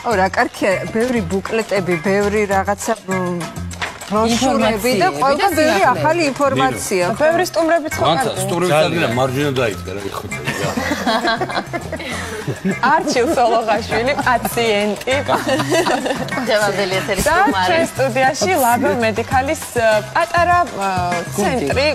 ო რა კარგია, ბევრი ბუკლეტები, ბევრი რაღაცა ბროშურები და ყველა ბევრი ახალი ინფორმაცია. ბევრი სტუმრებიც ხო კარგია. სტუმრებიც მარჯვენა დაიწყე რა იხოთე. არჩილ სოლოღაშვილი, პაციენტი. დევანდელი ეთერის სტუმარი. და სტუდიაში ლაბელ მედიკალის პატარა ცენტრი,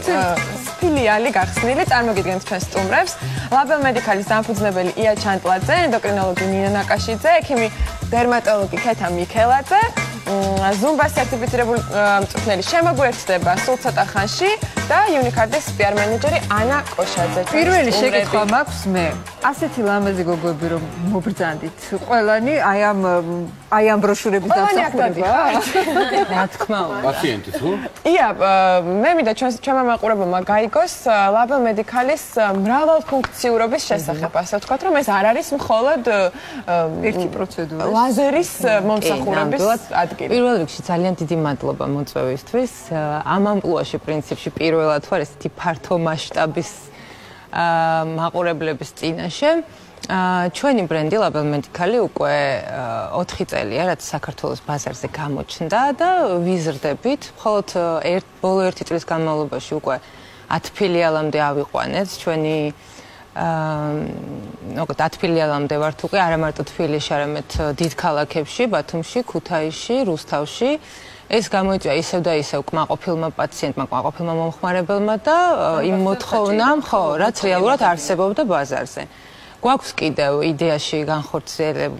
ფილიალი გახსნილი, წარმოგიდგენთ ჩვენ სტუმრებს. ლაბელ მედიკალის დამფუძნებელი ია ჩანტლაძე, ენდოკრინოლოგი ნინა ნაკაშიძე, ექიმი დერმატოლოგი ქეთა მიქელაძე. ზუმბას სერტიფიცირებული მწვრთნელი შემოგვერთდება სულ ცოტა ხანში და Unicard-ის PR მენეჯერი ანა კოშაძე. პირველი შეკითხვა მაქვს მე. ასეთი ლამაზი გოგოები რომ მობრძანდით. ყველანი აი ამ ბროშურების დამსახურება. რა თქმა უნდა. პაციენტი თუ? ია, მე მინდა ჩვენმა მაყურებელმა გაიგოს ლაბელ მედიკალის მრავალფუნქციურობის შესახებ, ასე ვთქვათ, რომ ეს არ არის მხოლოდ ერთი პროცედურა. ლაზერის მომსახურების ადგილი. პირველ რიგში ძალიან დიდი მადლობა მოწვევისთვის. ამ ამპლუაში პრინციპში პირველად ვარ ესეთი ფართო მასშტაბის მაყურებლების წინაშე. ჩვენი ბრენდი ლაბელ მედიკალი უკვე 4 წელია, რაც საქართველოს ბაზარზე გამოჩნდა და ვიზრდებით. მხოლოდ ბოლო 1 წლის განმავლობაში უკვე 10 ფილიალამდე ავიყვანეთ ჩვენი 10 ფილიალამდე ვართ უკვე არა მარტო თბილისში, არამედ დიდ ქალაქებში, ბათუმში, ქუთაისში, რუსთავში. ეს გამოიწვია ისევ და ისევ კმაყოფილმა პაციენტმა, კმაყოფილმა მომხმარებელმა და იმ მოთხოვნამ, ხო, რაც რეალურად არსებობდა ბაზარზე. გვაქვს კიდევ იდეაში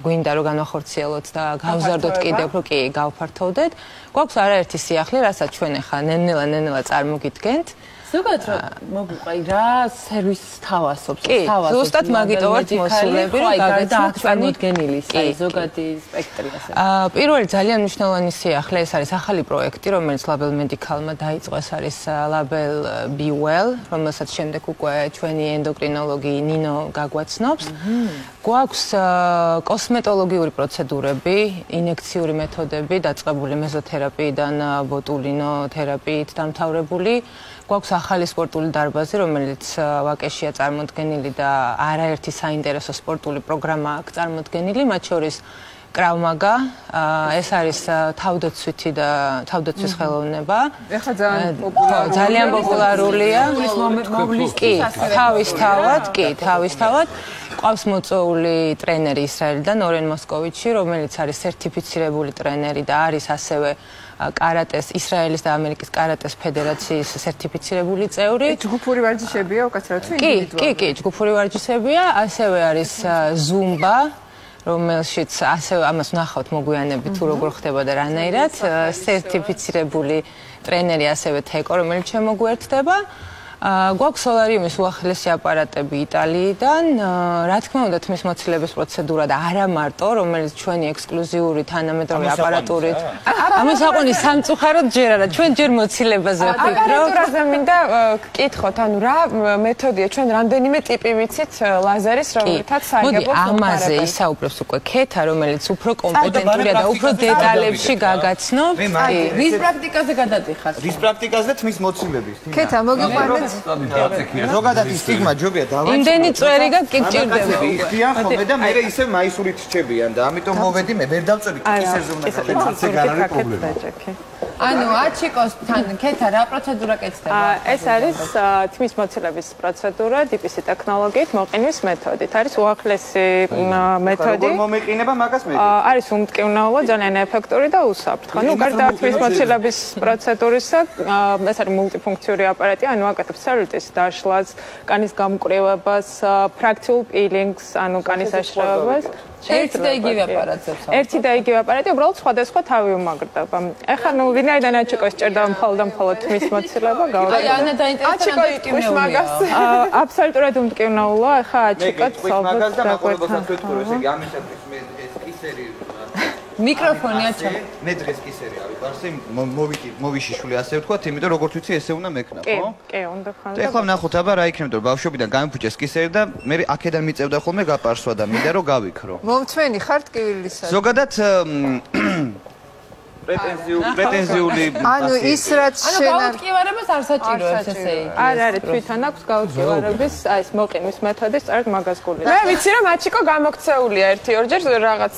გვინდა რომ განვახორციელოთ და გავზარდოთ კიდევ, რომ კი, გავფართოვდეთ. გვაქვს არაერთი სიახლე, რასაც ჩვენ ახლა ნელ-ნელა წარმოგიდგენთ. ზოგადად რა მოგვიყვა რა სერვისს თავასობს ზუსტად მაგიტო ვართ მოსულები რომ გაგაცნოთ წარმოდგენილი ზოგადი სპექტრი ასე პირველი ძალიან მნიშვნელოვანი სიახლე ეს არის ახალი პროექტი რომელიც ლაბელ მედიკალმა დაიწყო ეს არის ლაბელ Be Well რომელსაც შემდეგ უკვე ჩვენი ენდოკრინოლოგი ნინო გაგვაცნობს გვაქვს კოსმეტოლოგიური პროცედურები ინექციური მეთოდები დაწყებული მეზოთერაპიიდან ბოტულინო თერაპიით დამთავრებული გვაქვს ახალი სპორტული დარბაზი, რომელიც ვაკეშია წარმოდგენილი და არაერთი საინტერესო სპორტული პროგრამა აქვს წარმოდგენილი, მათ შორის კრავმაგა, ეს არის თავდაცვითი და თავდაცვის ხელოვნება. ეხლა ძალიან პოპულარულია. თავისთავად. ყავს მოწვეული ტრენერი ისრაელიდან, ორენ მოსკოვიჩი, რომელიც არის სერტიფიცირებული ტრენერი და არის ასევე კარატეს ისრაელის და ამერიკის კარატეს ფედერაციის სერტიფიცირებული წევრი. ჯგუფური ვარჯიშებია უკაცრავად თუ ინდივიდუალური? კი, ჯგუფური ვარჯიშებია, ასევე არის ზუმბა, რომელშიც ასევე ამას ვნახავთ მოგვიანებით თუ როგორ ხდება და რანაირად, სერტიფიცირებული ტრენერი ასევე თეკო, რომელიც შემოგვერთდება. გვაქვს სოლარიუმის უახლესი აპარატები იტალიიდან, რა თქმა უნდა თმის მოცილების პროცედურა და არა მარტო, რომელიც ჩვენი ექსკლუზიური თანამედროვე აპარატურით. ამას აყვანი სამწუხაროდ ჯერ არა, ჩვენ ჯერ მოცილებაზე ვფიქრობ. აპარატურაზე მინდა გკითხოთ, ანუ რა მეთოდია, ჩვენ რამდენიმე ტიპი ვიცით ლაზერის, რომელთაც სააგებობს მომხმარებელს. ამაზე ისაუბრებს უკვე ქეთა, რომელიც უფრო კომპეტენტურია და უფრო დეტალებში გაგაცნობს. რის პრაქტიკაზე გადადიხართ? რის პრაქტიკაზე თმის მოცილების? ქეთა მოგიყვანეთ ზოგადად ის სტიგმა ჯობია დავაჩინო. იმდენი წვერი გაგჭირდება. იხდიან ხოლმე და მე ისევ მაისურით რჩებიან და ამიტომ მოვედი მე ვერ დავწერი კისერზე უნდა გავეცე. ანუ აჩიკოსთან ქეთა რა პროცედურა კეთდება? ეს არის თმის მოცილების პროცედურა DPC ტექნოლოგიით მოყინვის მეთოდით. არის უახლესი მეთოდი. მომეყინება მაგას მე. არის უმტკივნეულო, ძალიან ეფექტური და უსაფრთხო. ნუ გარდა თმის მოცილების პროცედურისა, ეს არის მულტიფუნქციური აპარატი, ანუ აკეთებს ცელულიტის დაშლას, კანის გამკრივებას, ფრაქციულ პილინგს, ანუ კანის აშრევებას. ერთი და იგივე აპარატზე. ერთი და იგივე აპარატი, უბრალოდ სხვადასხვა თავი უმაგრდება. ეხლა ნუ ვინაიდან აჩიკოს ჭირდა მხოლოდ თმის მოცილება გავაკეთე. აი ანა დაინტერესდა აბსოლუტურად უმტკივნეულო, ეხლა აჩიკოთ მაგას და მაყურებელსაც ვეთქვი, ესე იგი ამისათვის მე ეს კისერი მიკროფონი აჩა. მე დღეს კისერი ავიბარსე, მოვიშიშვილი ასე ვთქვათ, იმიტომ როგორც ვიცი ესე უნდა მექნა, ხო? კი, უნდა ხან. და ეხლა ვნახოთ აბა რა იქნება, რომ ბავშვობიდან გამიფუჭეს კისერი და მე აქედან მიწევდა ხოლმე გაპარსვა და მინდა რომ გავიქრო. მომწვენი ხარ ტკივილისა. ზოგადად პრეტენზიული ანუ ის რაც ანუ გაუტკივარებას არ საჭიროებს ესე იგი. არის თვითონ აქვს გაუტკივარების აი ეს მოყინვის მეთოდი სწორედ მაგას გულით. მე ვიცი რომ აჩიკო გამოქცეულია 1-2 ჯერ რაღაც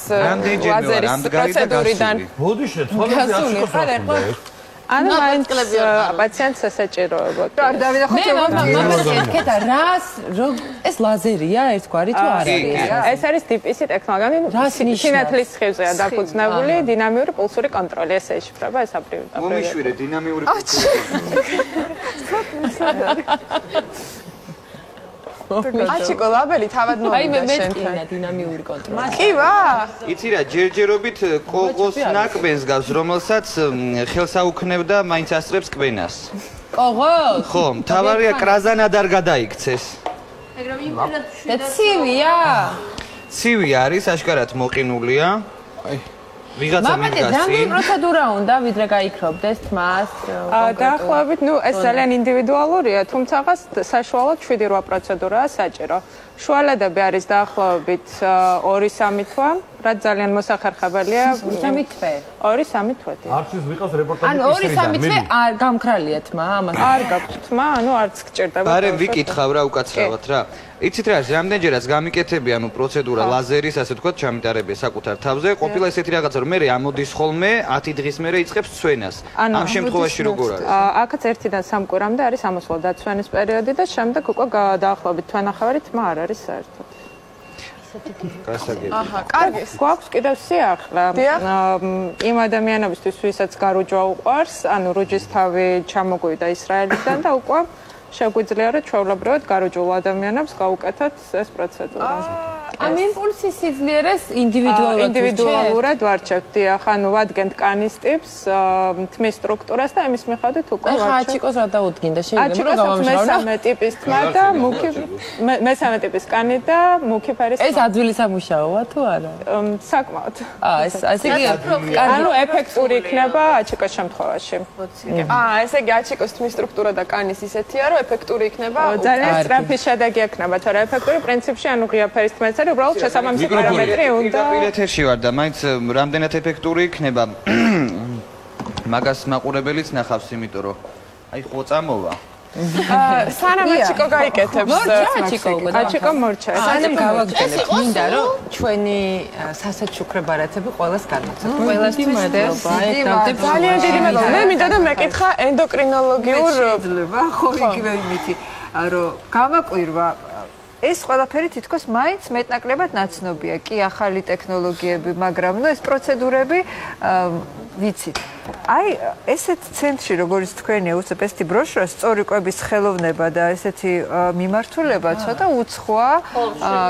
ლაზერის პროცედურიდან. ბოდიშე, თვალზე აჩიკოს. ანუ მაინც პაციენტს ესაჭიროებოდ. არ დავიდახოთ კეთა რას ეს ლაზერია ერთგვარი თუ არ არის? ეს არის DPC ტექნოლოგია. სინათლის სხივზეა დაფუძნებული დინამიური პულსური კონტროლი ესე იშიფრება ეს აპრივი. მომიშვიდე დინამიური პულსური. აჩიკო ლაბელი თავად მოვიდა აი მე შენთან. მეტყინა დინამიური კონტროლი. კი ვა? იცი რა, ჯერჯერობით კოღოს ნაკბენს გავს, რომელსაც ხელს აუქნევდა მაინც ასწრებს კბენას. კოღოს? ხო, მთავარია კრაზანად არ გადაიქცეს. და ცივია? ცივი არის, აშკარად მოყინულია. აი ვიღაცა მამადი, რამდენი პროცედურა უნდა ვიდრე გაიქრობდეს თმას? დაახლოებით, ნუ ეს ძალიან ინდივიდუალურია, თუმცა საშუალოდ 7-8 პროცედურაა საჭირო. შუალედები არის დაახლოებით 2-3 თვე, რაც ძალიან მოსახერხებელია. 3 თვე. 2-3 თვეთი. არჩის ვიყავს რეპორტაჟი. ანუ 2-3 თვე არ გამქრალია თმა ამას. არ გაქვთ თმა, ანუ არც გჭირდება. ბარემ ვიკითხავ რა უკაცრავად რა. იცით რა, რამდენჯერაც გამიკეთები, ანუ პროცედურა ლაზერის, ასე ვთქვათ, ჩამიტარებია საკუთარ თავზე, ყოფილა ესეთი რაღაცა, რომ მე ამოდის ხოლმე 10 დღის მერე იწყებს ცვენას. ამ შემთხვევაში როგორ არის? აქაც 1-დან 3 კვირამდე არის ამოსვლა დაცვენის პერიოდი და შემდეგ უკვე დაახლოებით თვენახევარი თმა არ არის საერთოდ. გასაგები. აჰა, კარგი. გვაქვს კიდევ სიახლე. იმ ადამიანებისთვის, ვისაც გარუჯვა უყვარს, ანუ რუჯის თავი ჩამოგვივიდა ისრაელიდან და უკვე შეგვიძლია რომ ჩვეულებრივად გარუჯულ ადამიანებს გაუკეთოთ ეს პროცედურა. ამ იმპულსის სიძლიერეს ინდივიდუალურად ვარჩევთ. ანუ ვადგენთ კანის ტიპს, თმის სტრუქტურას და იმის მიხედვით უკვე ვარჩევთ. ახლა აჩიკოს რა დაუდგინდა შეიძლება რომ გავამჟღავნო. მესამე ტიპის თმა და მუქი მესამე ტიპის კანი და მუქი ფერის. ეს ადვილი სამუშაოა თუ არა? საკმაოდ. ეს ასე იგი ანუ ეფექტური იქნება აჩიკოს შემთხვევაში. ესე იგი აჩიკოს თმის სტრუქტურა და კანის ისეთია რომ ეფექტური იქნება. ძალიან სწრაფი შედეგი ექნება, თორე ეფექტური პრინციპში ანუ ღია ფერის თმაც არის უბრალოდ შესაბამისი პარამეტრი უნდა. პირეთერში ვარ და მაინც რამდენად ეფექტური იქნება მაგას მაყურებელიც ნახავს, იმიტომ რომ აი ხო წამოვა. სანამ აჩიკო გაიკეთებს. აჩიკო მორჩა. სანამ გავაგრძელებთ, მინდა რომ ჩვენი სასაჩუქრე ბარათები ყველას გადმოგცეთ. ყველასთვის ძალიან დიდი მადლობა. მე მინდა და მეკითხა ენდოკრინოლოგიურ ხო იგივე იმითი რომ გამაკვირვა ეს ყველაფერი თითქოს მაინც მეტნაკლებად ნაცნობია. კი ახალი ტექნოლოგიები, მაგრამ ნუ ეს პროცედურები ვიცით. აი ესეთ ცენტრში როგორც თქვენია უცებ ესეთი ბროშურა, სწორი კვების ხელოვნება და ესეთი მიმართულება ცოტა უცხოა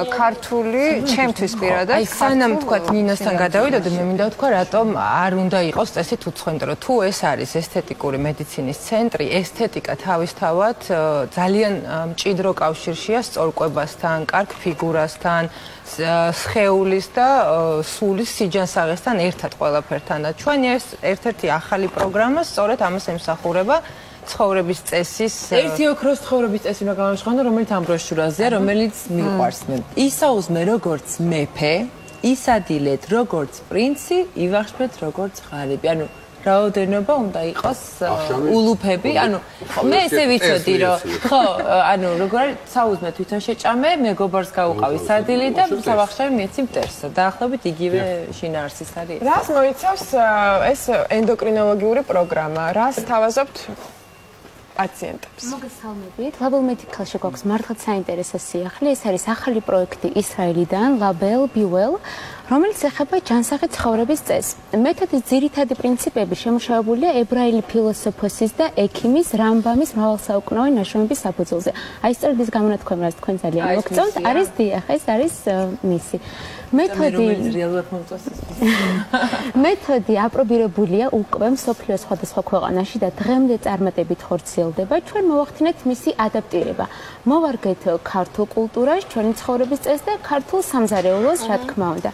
ქართული ჩემთვის პირადად. აი სანამ თქვათ ნინოსთან გადავიდოდი, მე მინდა ვთქვა რატომ არ უნდა იყოს წესით უცხო, იმიტომ რომ თუ ეს არის ესთეტიკური მედიცინის ცენტრი, ესთეტიკა თავისთავად ძალიან მჭიდრო კავშირშია სწორკვებასთან, კარგ ფიგურასთან, სხეულის და სულის სიჯანსაღესთან ერთად ყველაფერთან და ჩვენი ეს ერთ-ერთი ახალი პროგრამა სწორედ ამას ემსახურება ცხოვრების წესის ერთი ოქროს ცხოვრების წესი უნდა გამოვიწყო, რომელიც ამ ბროშურაზეა, რომელიც მიყვარს მე. ისაუზმე როგორც მეფე, ისადილეთ როგორც პრინცი, ივახშმეთ როგორც ღარიბი. ანუ რაოდენობა უნდა იყოს ულუფები, ანუ მე ესე ვიცოდი რომ ხო, ანუ როგორ არის საუზმე თვითონ შეჭამე, მეგობარს გავუყავი სადილი და სავახშავი მიეცი მტერს. დაახლოებით იგივე შინაარსის არის. რას მოიცავს ეს ენდოკრინოლოგიური პროგრამა? რას თავაზობთ პაციენტებს? მოგესალმებით. Label Medical-ში გვაქვს მართლაც საინტერესო სიახლე. ეს არის ახალი პროექტი ისრაელიდან, Label Be Well, რომელიც ეხება ჯანსაღი ცხოვრების წესს. მეთოდის ძირითადი პრინციპები შემუშავებულია ებრაელი ფილოსოფოსის და ექიმის რამბამის მრავალსაუკუნოვანი ნაშრომების საფუძველზე. აი სწორედ ის გამონათქვამი, რაც თქვენ ძალიან მოგწონთ, არის დიახ, ეს არის მისი. მეთოდი აპრობირებულია უკვე მსოფლიოს სხვადასხვა ქვეყანაში და დღემდე წარმატებით ხორციელდება. ვრცელდება, ჩვენ მოვახდინეთ მისი ადაპტირება. მოვარგეთ ქართულ კულტურას, ჩვენი ცხოვრების წესს და ქართულ სამზარეულოს, რა თქმა უნდა.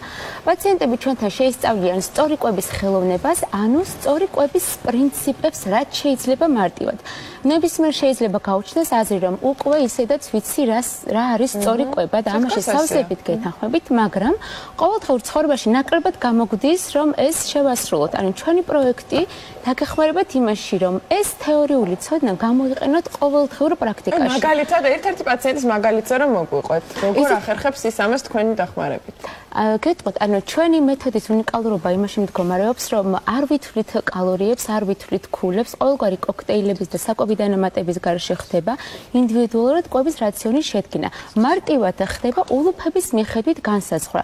პაციენტები ჩვენთან შეისწავლიან სწორი კვების ხელოვნებას, ანუ სწორი კვების პრინციპებს, რაც შეიძლება მარტივად. ნებისმიერ შეიძლება გაუჩნდეს აზრი, რომ უკვე ისედაც ვიცი რა არის სწორი კვება და ამაში სავსებით გეთანხმებით, მაგრამ ყოველდღიურ ცხოვრებაში ნაკლებად გამოგვდის, რომ ეს შევასრულოთ. ანუ ჩვენი პროექტი დაგეხმარებათ იმაში, რომ ეს თეორიული ცოდნა გამოიყენოთ ყოველდღიურ პრაქტიკაში. მაგალითად, ერთ-ერთი პაციენტის მაგალითზე რომ მოგვიყვეთ, როგორ ახერხებს ის ამას თქვენი დახმარებით? გეტყვით, ანუ ჩვენი მეთოდის უნიკალურობა იმაში მდგომარეობს, რომ არ ვითვლით კალორიებს, არ ვითვლით ქულებს, ყოველგვარი კოქტეილების და საკვები დანამატების გარშე ხდება ინდივიდუალურად კვების რაციონის შედგენა. მარტივად ხდება ულუფების მიხედვით განსაზღვრა.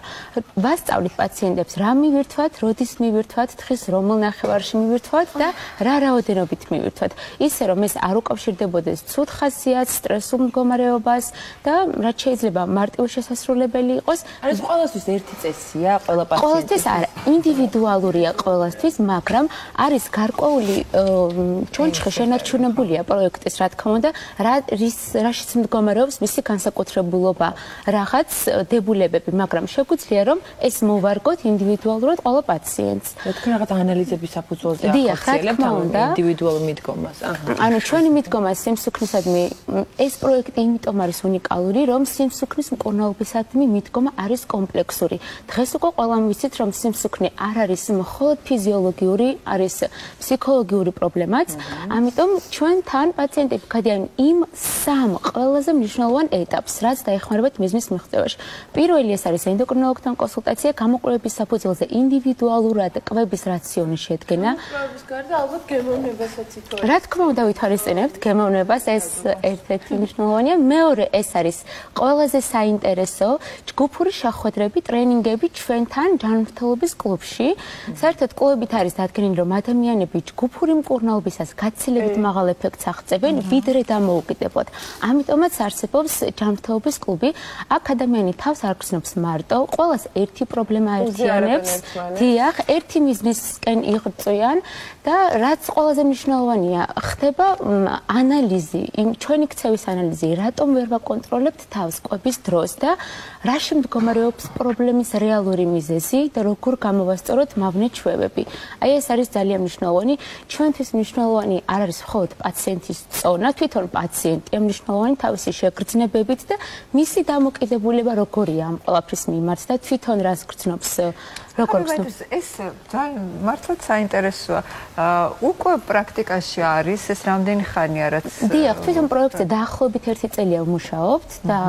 ვასწავლით პაციენტებს რა მივირთვათ, როდის მივირთვათ, დღის რომელ ნახევარში მივირთვათ და რა რაოდენობით მივირთვათ. ისე რომ ეს არ უკავშირდებოდეს ცუდ ხასიათს, სტრესულ მდგომარეობას და რაც შეიძლება მარტივ შესასრულებელი იყოს. არის ყოველთვის ერთი წესია ყველა პაციენტის? ყოველთვის არა, ინდივიდუალურია ყოველთვის, მაგრამ არის გარკვეული ჩონჩხი შენარჩუნებულია პროექტის, რა თქმა უნდა, რაშიც მდგომარეობს მისი განსაკუთრებულობა, რაღაც დებულებები, მაგრამ შეგვიძლია რომ ეს მოვარგოთ ინდივიდუალურად ყველა პაციენტს. თქვენ რაღაც ანალიზების საფუძველზე ახორციელებთ ინდივიდუალურ მიდგომას. ანუ ჩვენი მიდგომა სიმსუქნისადმი ეს პროექტი იმიტომ არის უნიკალური, რომ სიმსუქნის მკურნალობისადმი მიდგომა არის კომპლექსური. დღეს უკვე ყველამ ვიცით, რომ სიმსუქნე არ არის მხოლოდ ფიზიოლოგიური, არის ფსიქოლოგიური პრობლემაც. ამიტომ ჩვენ თან პაციენტები გადიან იმ სამ ყველაზე მნიშვნელოვან ეტაპს, რაც დაეხმარებათ მიზნის მიღწევაში. პირველი ეს არის ენდოკრინოლოგთან კონსულტაცია, გამოკვლევების საფუძველზე ინდივიდუალურად კვების რაციონის შედგენა. კვების გარდა ალბათ გემოვნებასაც ითვალისწინებთ. რა თქმა უნდა ვითვალისწინებთ გემოვნებას, ეს ერთ-ერთი მნიშვნელოვანია. მეორე ეს არის ყველაზე საინტერესო ჯგუფური შეხვედრები, ტრენინგები ჩვენთან ჯანმრთელობის კლუბში. საერთოდ კლუბით არის დადგენილი, რომ ადამიანები ჯგუფური მკურნალობისას გაცილებით მაღალ ეფექტს აღწევენ, ვიდრე დამოუკიდებლად. ამიტომაც არსებობს ჯანმრთელობის კლუბი. აქ ადამიანი თავს არ გრძნობს მარტო, ყველას ერთი პრობლემა აერთიანებს. დიახ, ერთი მიზნისკენ იღვწვიან და რაც ყველაზე მნიშვნელოვანია, ხდება ანალიზი, ჩვენი ქცევის ანალიზი, რატომ ვერ ვაკონტროლებთ თავს კვების დროს და რა შემდგომარეობს პრობლემის რეალური მიზეზი და როგორ გამოვასწოროთ მავნე ჩვევები. აი ეს არის ძალიან მნიშვნელოვანი. ჩვენთვის მნიშვნელოვანი არ არის მხოლოდ პაციენტის წონა, თვითონ პაციენტია მნიშვნელოვანი თავისი შეგრძნებებით და მისი დამოკიდებულება როგორია ამ ყველაფრის მიმართ და თვითონ რას გრძნობს. ეს ძალიან მართლაც საინტერესოა. უკვე პრაქტიკაში არის ეს რამდენი ხანია რაც დიახ, თვითონ პროექტზე დაახლოებით 1 წელია ვმუშაობთ და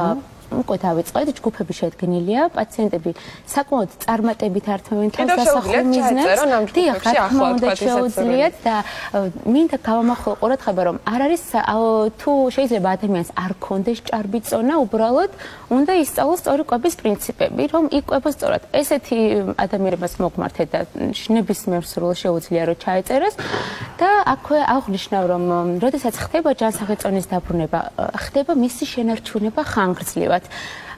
უკვე დავიწყეთ, ჯგუფები შედგენილია, პაციენტები საკმაოდ წარმატებით ართმევენ თავს დასახულ მიზნებს. დიახ, რა თქმა უნდა შეუძლიათ და მინდა გავამახვილო ყურადღება, რომ არ არის თუ შეიძლება ადამიანს არ ქონდეს ჭარბი წონა, უბრალოდ უნდა ისწავლოს სწორი კვების პრინციპები, რომ იკვებოს სწორად. ესეთი ადამიანებს მოგმართეთ და ნებისმიერ სრულ შეუძლია რომ ჩაეწეროს და აქვე აღვნიშნავ, რომ როდესაც ხდება ჯანსაღი წონის დაბრუნება, ხდება მისი შენარჩუნება ხანგრძლივად.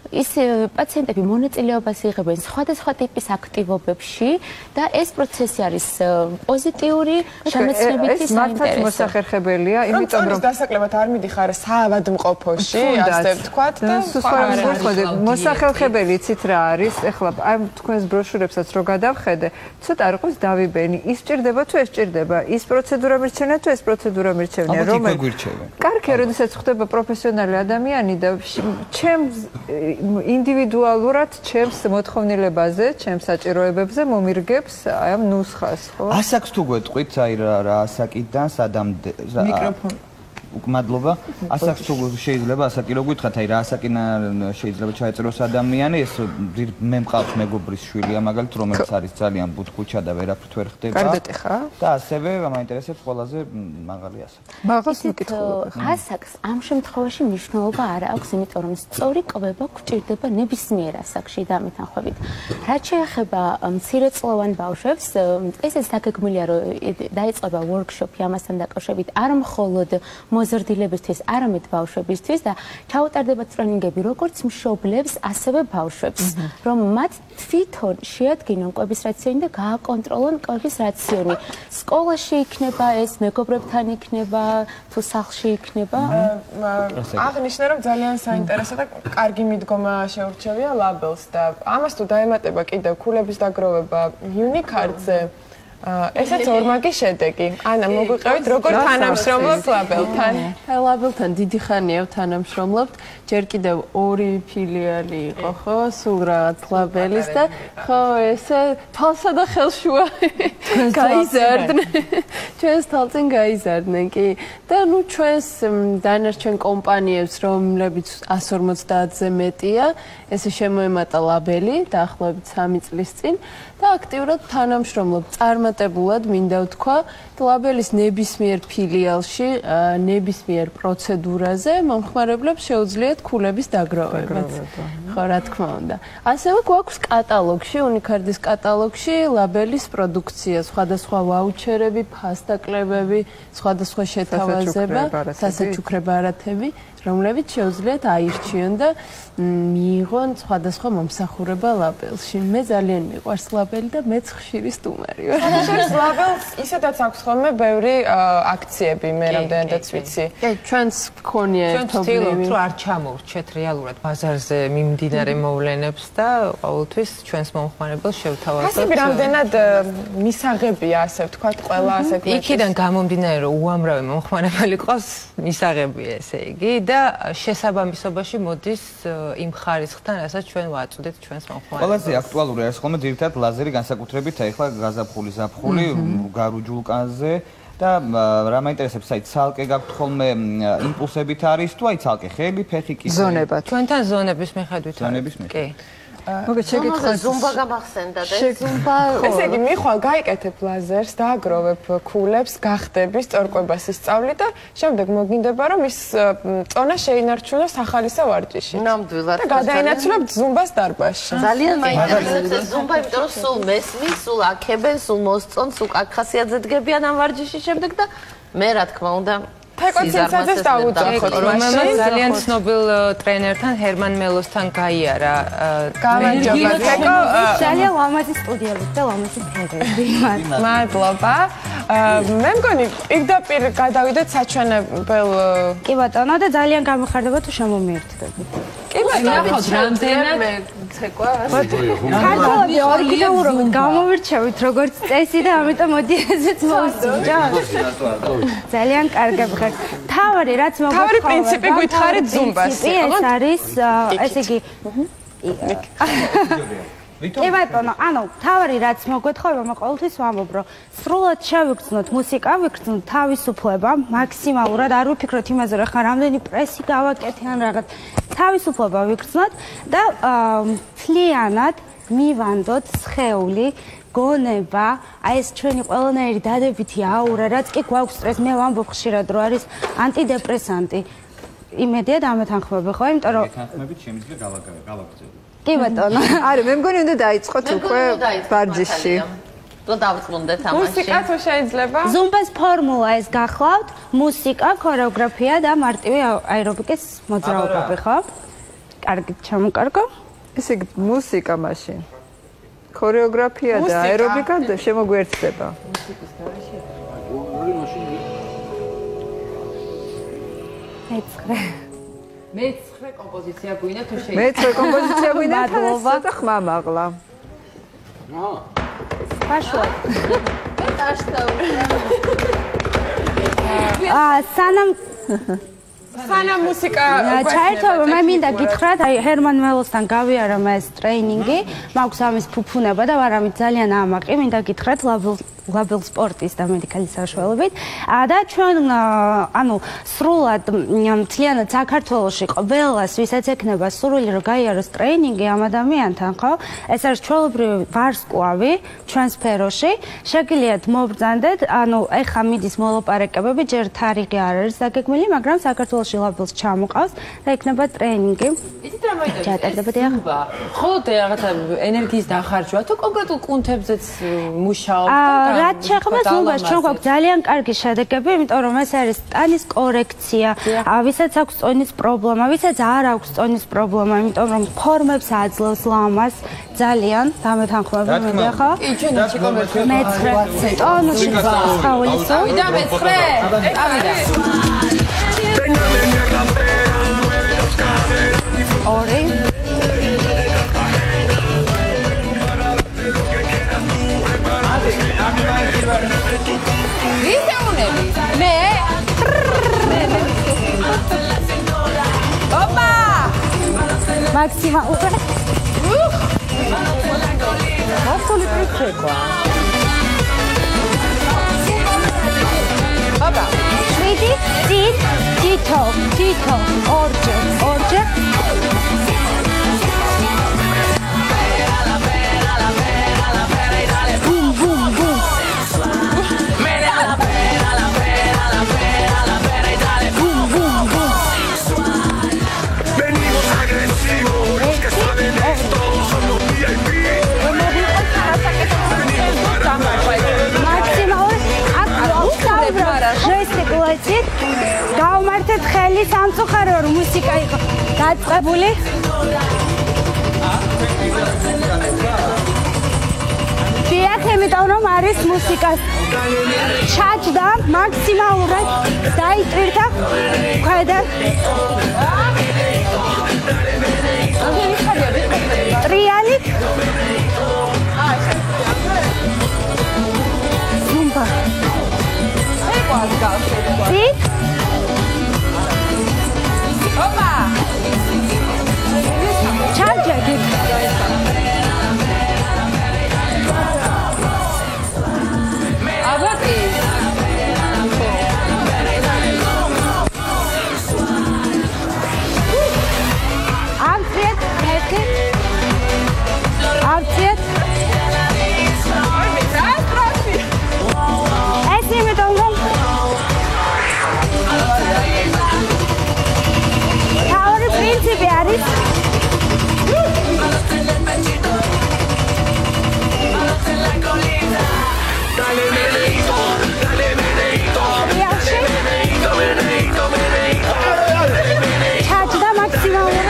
ის პაციენტები მონაწილეობას იღებენ სხვადასხვა ტიპის აქტივობებში და ეს პროცესი არის პოზიტიური, შემეცნებითი საინტერესო. ეს მართლაც მოსახერხებელია, იმიტომ რომ დასაკლებად არ მიდიხარ საავადმყოფოში, ასე ვთქვათ და მოსახერხებელი იცით რა არის? ეხლა აი თქვენს ბროშურებსაც რო გადავხედე, ცოტა არ ყავს დავიბენი, ის სჭირდება თუ ეს სჭირდება, ის პროცედურა მირჩევნა თუ ეს პროცედურა მირჩევნა, რომელიც კარგია, როდესაც ხდება პროფესიონალი ადამიანი და ჩემს ინდივიდუალურად ჩემს მოთხოვნილებაზე, ჩემს საჭიროებებზე მომირგებს აი ამ ნუსხას, ხო? ასაკს თუ გვეტყვით, აი რა ასაკიდან სადამდე მიკროფონი მადლობა. ასაკს თუ შეიძლება ასაკი რო გითხრათ, აი რა ასაკიდან შეიძლება ჩაეწეროს ადამიანი, ეს მე მყავს მეგობრის შვილია მაგალითად, რომელიც არის ძალიან ბუთქუჩა და ვერაფრით ვერ ხდება. კარგად ხა? და ასევე მაინტერესებს ყველაზე მაღალი ასაკი. მაღალს მკითხულობ. ასაკს ამ შემთხვევაში მნიშვნელობა არ აქვს, იმიტომ რომ სწორი კვება გვჭირდება ნებისმიერ ასაკში დამეთანხმებით. რაც შეეხება მცირეწლოვან ბავშვებს, ესეც დაგეგმილია, რომ დაიწყება ვორქშოპი ამასთან დაკავშირებით, არ მხოლოდ მოზრდილებისთვის, არამედ ბავშვებისთვის და ჩაუტარდება ტრენინგები როგორც მშობლებს, ასევე ბავშვებს, რომ მათ თვითონ შეადგინონ კვების რაციონი და გააკონტროლონ კვების რაციონი. სკოლაში იქნება ეს, მეგობრებთან იქნება, თუ სახლში იქნება. აღნიშნე რომ ძალიან საინტერესო და კარგი მიდგომა შეურჩევია ლაბელს და ამას თუ დაემატება კიდევ ქულების დაგროვება Unicard-ზე ესაც ორმაგი შედეგი. ანა, მოგვიყევით როგორ თანამშრომლობთ ლაბელთან? ლაბელთან დიდი ხანია თანამშრომლობთ. ჯერ კიდევ 2 ფილიალი იყო, ხო, სულ რაღაც ლაბელის და ხო, ესე თვალსა და ხელშუა გაიზარდნენ. ჩვენს თვალწინ გაიზარდნენ კი. და ნუ ჩვენს დანარჩენ კომპანიებს, რომლებიც 150-ზე მეტია, ესე შემოემატა ლაბელი დაახლოებით 3 წლის წინ და აქტიურად თანამშრომლობთ. წარმატებულად მინდა ვთქვა, ლაბელის ნებისმიერ ფილიალში, ნებისმიერ პროცედურაზე მომხმარებლებს შეუძლიათ ქულების დაგროვებაც. ხო, რა თქმა უნდა. ასევე გვაქვს კატალოგში, Unicard-ის კატალოგში ლაბელის პროდუქცია, სხვადასხვა ვაუჩერები, ფასტაკლებები, სხვადასხვა შეთავაზება, სასაჩუქრე ბარათები, რომლებიც შეუძლიათ აირჩიონ და მიიღონ სხვადასხვა მომსახურება ლაბელში. მე ძალიან მიყვარს ლაბელი და მეც ხშირი სტუმარი ვარ. შენ ლაბელს ისედაც აქვს ხოლმე ბევრი აქციები, მე რამდენადაც ვიცი. კი, ჩვენს გქონია ერთობლივი. რომ არ ჩამოვრჩეთ რეალურად ბაზარზე მიმდინარე მოვლენებს და ყოველთვის ჩვენს მომხმარებელს შევთავაზოთ. ასები რამდენად მისაღებია, ასე ვთქვათ, ყველა ასეთ იქიდან გამომდინარე, რომ უამრავი მომხმარებელი ყავს მისაღებია, ესე იგი და შესაბამისობაში მოდის იმ ხარისხთან, რასაც ჩვენ ვაწვდით ჩვენს მომხმარებელს. ყველაზე აქტუალური არის ხოლმე ძირითადად ლაზერი განსაკუთრებით ახლა გაზაფხული, ზაფხული, გარუჯულკანზე და რა მაინტერესებს, აი ცალკე გაქვთ ხოლმე იმპულსებით არის თუ აი ცალკე ხელი, ფეხი კი ზონებად. ჩვენთან ზონების მიხედვით ზონების კი. მოგეთ შეკითხვა ზუმბა გამახსენდა და ზუმბა ესე იგი მიხვალ გაიკეთებ ლაზერს დააგროვებ ქულებს გახდები სწორკვებას ისწავლი და შემდეგ მოგინდება რომ ის წონა შეინარჩუნოს ახალისა ვარჯიში ნამდვილად და გადაინაცვლებ ზუმბას დარბაზში ძალიან მაინტერესებს ეს ზუმბა იმიტომ რომ სულ მესმის სულ აქებენ სულ მოსწონ სულ აქ ხასიათზედგებიან ამ ვარჯიშის შემდეგ და მე რა თქმა უნდა თეკოცინცაძეს დაუძახოთ რომელმაც ძალიან ცნობილ ტრენერთან ჰერმან მელოსთან გაიარა გამარჯობა თეკო ძალიან ლამაზი სტუდიები და ლამაზი ფერები მადლობა მე მგონი პირდაპირ გადავიდეთ საჩვენებელ კი ბატონო და ძალიან გამიხარდება თუ შემომიერთდებით კი ბატონო რამდენად თეკვა ქართულები ორიგინალურობით გამოვირჩევით როგორც წესი და ამიტომ მოდი ესეც მოვსწრებთ ძალიან კარგად ხარ თავარი რაც მოგხარ თავარი პრინციპი გითხარით ზუმბას ეს არის ესე იგი კი ბატონო, ანუ თავარი რაც მოგეთხოვება, მე ყოველთვის ვამბობ, რომ სრულად შევიგრძნოთ მუსიკა, ვიგრძნოთ თავისუფლება, მაქსიმალურად არ ვიფიქროთ იმაზე, რომ ხა რამდენი პრესი გავაკეთე ან რაღაც. თავისუფლება ვიგრძნოთ და მთლიანად მივანდოთ სხეული გონება, აი ეს ჩვენი ყველანაირი დადებითი აურა, რაც კი გვაქვს სტრესი, მე ვამბობ ხშირად, რომ არის ანტიდეპრესანტი. იმედია დამეთანხმები ხო, იმიტომ რომ თანხმებით შემიძლია გავაგრძელო. კი ბატონო. არა, მე მგონი უნდა დაიწყოთ უკვე ვარჯიში. რომ დავწმუნდეთ ამაში. მუსიკა თუ შეიძლება? ზუმბას ფორმულა ეს გახლავთ, მუსიკა, ქორეოგრაფია და მარტივი აერობიკის მოძრაობები, ხო? კარგი, ჩამოკარგო. ესე იგი მუსიკა მაშინ. ქორეოგრაფია და აერობიკა შემოგვერთდება. მე-9 კომპოზიცია გვინდა თუ შეიძლება. მე-9 კომპოზიცია გვინდა და ხმა მაღლა. საშუალო. მე დაშთაული. სანამ მუსიკა ჩაერთვება მე მინდა გითხრათ აი ჰერმან მელოსთან გავიარა მე ეს ტრეინინგი მაქვს ამის ფუფუნება და ვარ ამით ძალიან ამაყი მინდა გითხრათ ლაბელ სპორტის და მედიკალის საშუალებით და ჩვენ ანუ სრულად მთლიანად საქართველოში ყველას ვისაც ექნება სურვილი რომ გაიაროს ტრეინინგი ამ ადამიანთან ხო ეს არის ჩვეულებრივი ვარსკვლავი ჩვენ სფეროში შეგიძლიათ მობრძანდეთ ანუ ეხა მიდის მოლაპარაკებები ჯერ თარიღი არ არის დაგეგმილი მაგრამ საქართველოში ლაბელს ჩამოყავს და იქნება ტრეინინგი იცით რა მოიწერა? ხოლოდ რაღაცა ენერგიის დახარჯვა თუ კონკრეტულ კუნთებზეც მუშაობთ და რაც შეეხება ზუმბას, ჩვენ გვაქვს ძალიან კარგი შედეგები, იმიტომ რომ ეს არის ტანის კორექცია, ვისაც აქვს წონის პრობლემა, ვისაც არ აქვს წონის პრობლემა, იმიტომ რომ ფორმებს აძლევს ლამას ძალიან დამეთანხმები მინდა ხო? კი, ჩვენ ჩიკომერცია მე-9 ტონუსი გავისო. ავიდა მე-9. ავიდა. ორი ვისეუნები მე ოპა მაქსიმა უკვე მართალი პრიცხება ოპა შვიდი თითო ორჯერ გავმართეთ ხელი სამწუხარო რომ მუსიკა იყო დაწყებული დიახ იმიტომ რომ არის მუსიკას ჩაჭდა მაქსიმალურად დაიწვირდა ქვედან ტრიალით ზუმბა Sit. Opa. Charge it. Abati. Outfit. Outfit. პრინციპი არის ჩაჭდა მაქსიმალურად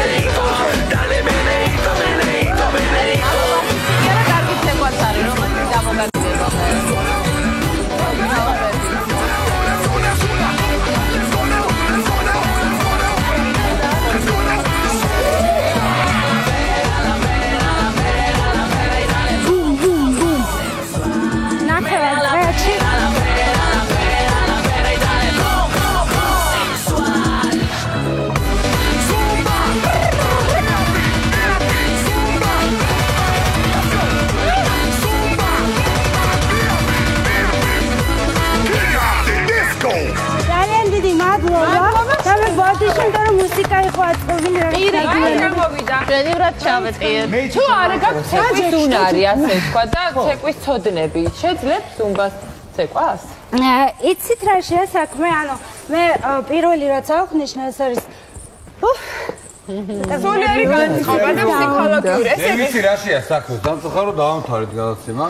მუსიკა იყო აწყვილი რა გამოვიდა. შედივრად ჩავეტყიეთ. თუ არ გაქვს ცეკვის უნარი, ასე თქვა და ცეკვის ცოდნები, შეძლებთ ზუმბას ცეკვას? იცით რა შეა საქმე, ანუ მე პირველი რაც აღნიშნა ეს არის სულიერი განწყობა და ფსიქოლოგიური. მე ვიცი რა შეა საქმე, დამწუხარო დავამთავრეთ გადაცემა.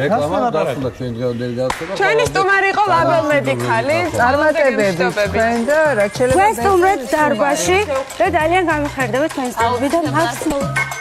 რეკლამა დასრულდა ჩვენი დღევანდელი გადაცემა. ჩვენი სტუმარი იყო ლაბელ მედიკალი, წარმატებები თქვენ და რა შეიძლება გვესტუმრეთ დარბაზში და ძალიან გამიხარდება თქვენი სტუმრიდან მაქსიმუმ